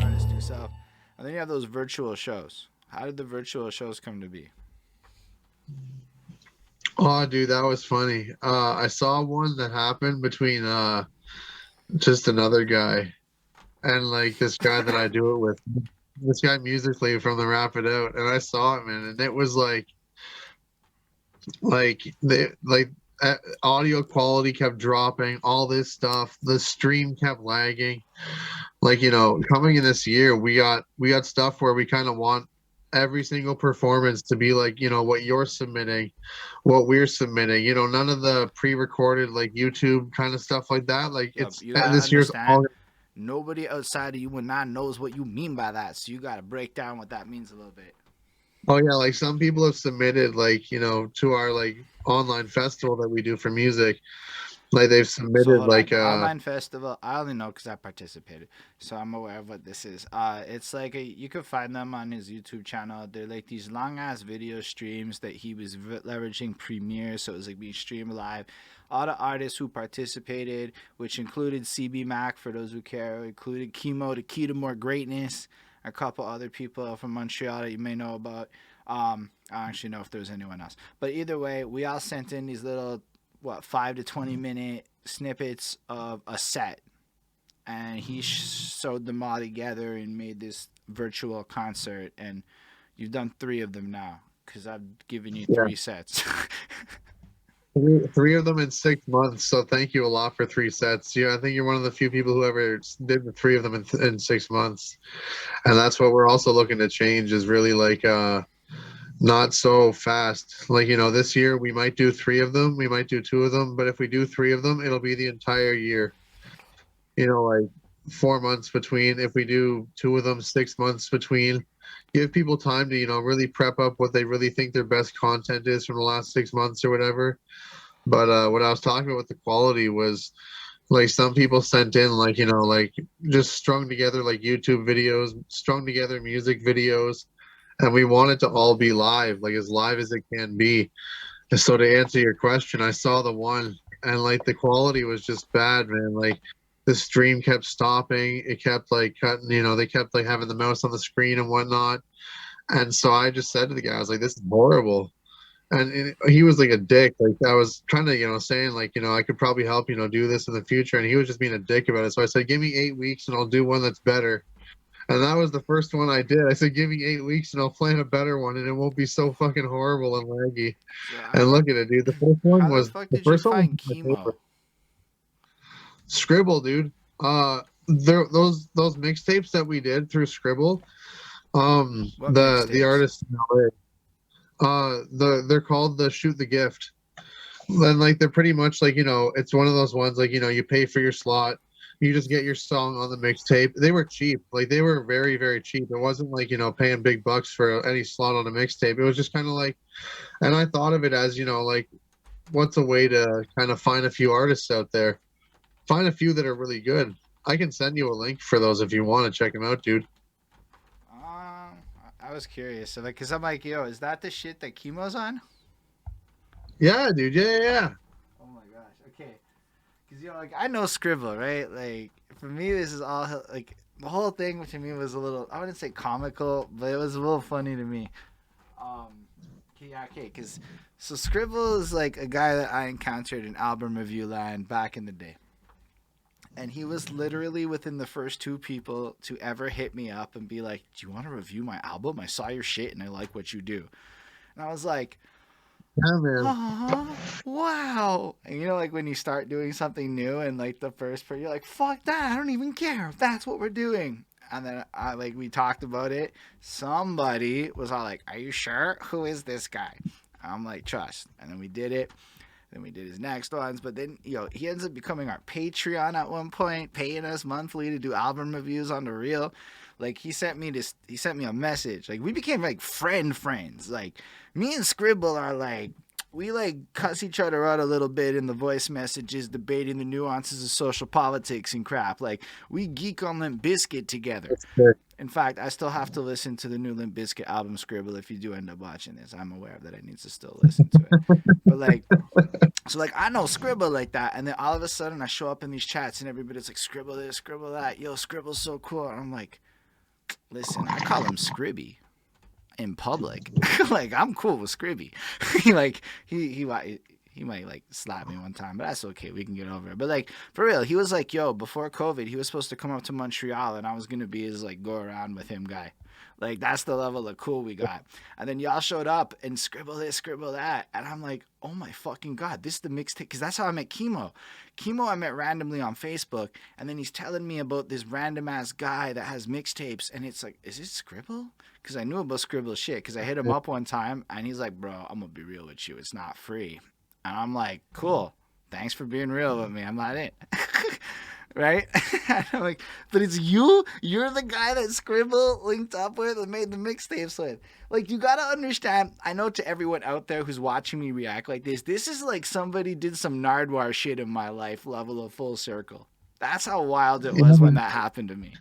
Artists do self. And then you have those virtual shows. How did the virtual shows come to be? Oh, dude, that was funny. I saw one that happened between just another guy and like this guy that I do it with. This guy musically from the Rap It Out, and I saw it, man, and it was like audio quality kept dropping, all this stuff. The stream kept lagging. Like, coming in this year, we got stuff where we kind of want every single performance to be like, what you're submitting, what we're submitting. None of the pre-recorded like YouTube kind of stuff like that. Like Yo, it's you gotta this year's understand, all. nobody outside of you and I knows what you mean by that. So you gotta break down what that means a little bit. Oh yeah, like some people have submitted like, to our like online festival that we do for music. Like they've So submitted hold on, like the online festival. I only know because I participated, so I'm aware of what this is. It's like you can find them on his YouTube channel. They're like these long ass video streams that he was leveraging Premiere, so it was like being streamed live. All the artists who participated, which included CB Mac for those who care, included Chemo, the Key to More Greatness, a couple other people from Montreal that you may know about. I don't actually know if there's anyone else, but either way, we all sent in these little 5 to 20 minute snippets of a set, and he sewed them all together and made this virtual concert. And you've done three of them now because I've given you yeah, three sets. three of them in 6 months. So thank you a lot for three sets. Yeah, I think you're one of the few people who ever did the three of them in 6 months. And that's what we're also looking to change is really like not so fast. Like, this year we might do three of them, we might do two of them, but if we do three of them, it'll be the entire year. Like 4 months between. If we do two of them, 6 months between. Give people time to, really prep up what they really think their best content is from the last 6 months or whatever. But what I was talking about with the quality was like some people sent in like, like just strung together like YouTube videos, strung together music videos, and we want it to all be live, like as live as it can be. And so to answer your question, I saw the one and like the quality was just bad, man. Like the stream kept stopping. It kept like cutting, they kept like having the mouse on the screen and whatnot. And so I just said to the guy, I was like, this is horrible. And he was like a dick. Like I was trying to, saying like, I could probably help, do this in the future. And he was just being a dick about it. So I said, give me 8 weeks and I'll do one that's better. And that was the first one I did. I said, give me 8 weeks and I'll plan a better one and it won't be so fucking horrible and laggy. So And look at it, dude. how the fuck The did you first one was find my Chemo? favorite. Scribble, dude. Those mixtapes that we did through Scribble. What The mixtapes? artist in LA. They're called the Shoot the Gift. And like they're pretty much like, it's one of those ones like, you pay for your slot, you just get your song on the mixtape. They were cheap, like they were very, very cheap. It wasn't like, paying big bucks for any slot on a mixtape. It was just kind of like, and I thought of it as, like, what's a way to kind of find a few artists out there, find a few that are really good. I can send you a link for those if you want to check them out, dude. I was curious, so like, cause I'm like, yo, is that the shit that Chemo's on? Yeah, dude. Yeah, yeah, yeah. Oh my gosh. Okay. Cause like I know Scribble, right? Like for me, this is all like the whole thing to me was a little, I wouldn't say comical, but it was a little funny to me. Um, yeah, okay, cause so Scribble is like a guy that I encountered in album review land back in the day. And he was literally within the first two people to ever hit me up and be like, "Do you want to review my album? I saw your shit and I like what you do." And I was like, Yeah, man. "Oh, wow!" And like when you start doing something new and like the first part, you're like, "Fuck that! I don't even care if that's what we're doing." And then we talked about it. Somebody was all like, "Are you sure? Who is this guy?" I'm like, "Trust." And then we did it. Then we did his next ones, but then he ends up becoming our Patreon at one point, paying us monthly to do album reviews on the real. Like he sent me this, he sent me a message. Like we became like friends. Like me and Scribble are like we like cuss each other out a little bit in the voice messages, debating the nuances of social politics and crap. Like we geek on Limp Bizkit together. That's good. In fact, I still have to listen to the new Limp Bizkit album Scribble. If you do end up watching this, I'm aware that I need to still listen to it. But like, so like I know Scribble like that, and then all of a sudden I show up in these chats and everybody's like Scribble this, Scribble that. Yo, Scribble's so cool. And I'm like, listen, I call him Scribby in public. Like I'm cool with Scribby. Like he might like slap me one time, but that's okay. We can get over it. But like for real, he was like, yo, before COVID, he was supposed to come up to Montreal, and I was gonna be his like go around with him guy. Like that's the level of cool we got. And then y'all showed up and Scribble this, Scribble that, and I'm like, oh my fucking god, this is the mixtape. Because that's how I met Chemo. Chemo I met randomly on Facebook, and then he's telling me about this random ass guy that has mixtapes, and it's like, is it Scribble? Because I knew about Scribble shit. Because I hit him up one time, and he's like, bro, I'm gonna be real with you, it's not free. And I'm like, cool. Thanks for being real with me. I'm not it. Right? And I'm like, but it's you? You're the guy that Scribble linked up with and made the mixtapes with. Like, you gotta understand, I know to everyone out there who's watching me react like this is like somebody did some Nardwar shit in my life level of full circle. That's how wild it was when that happened to me.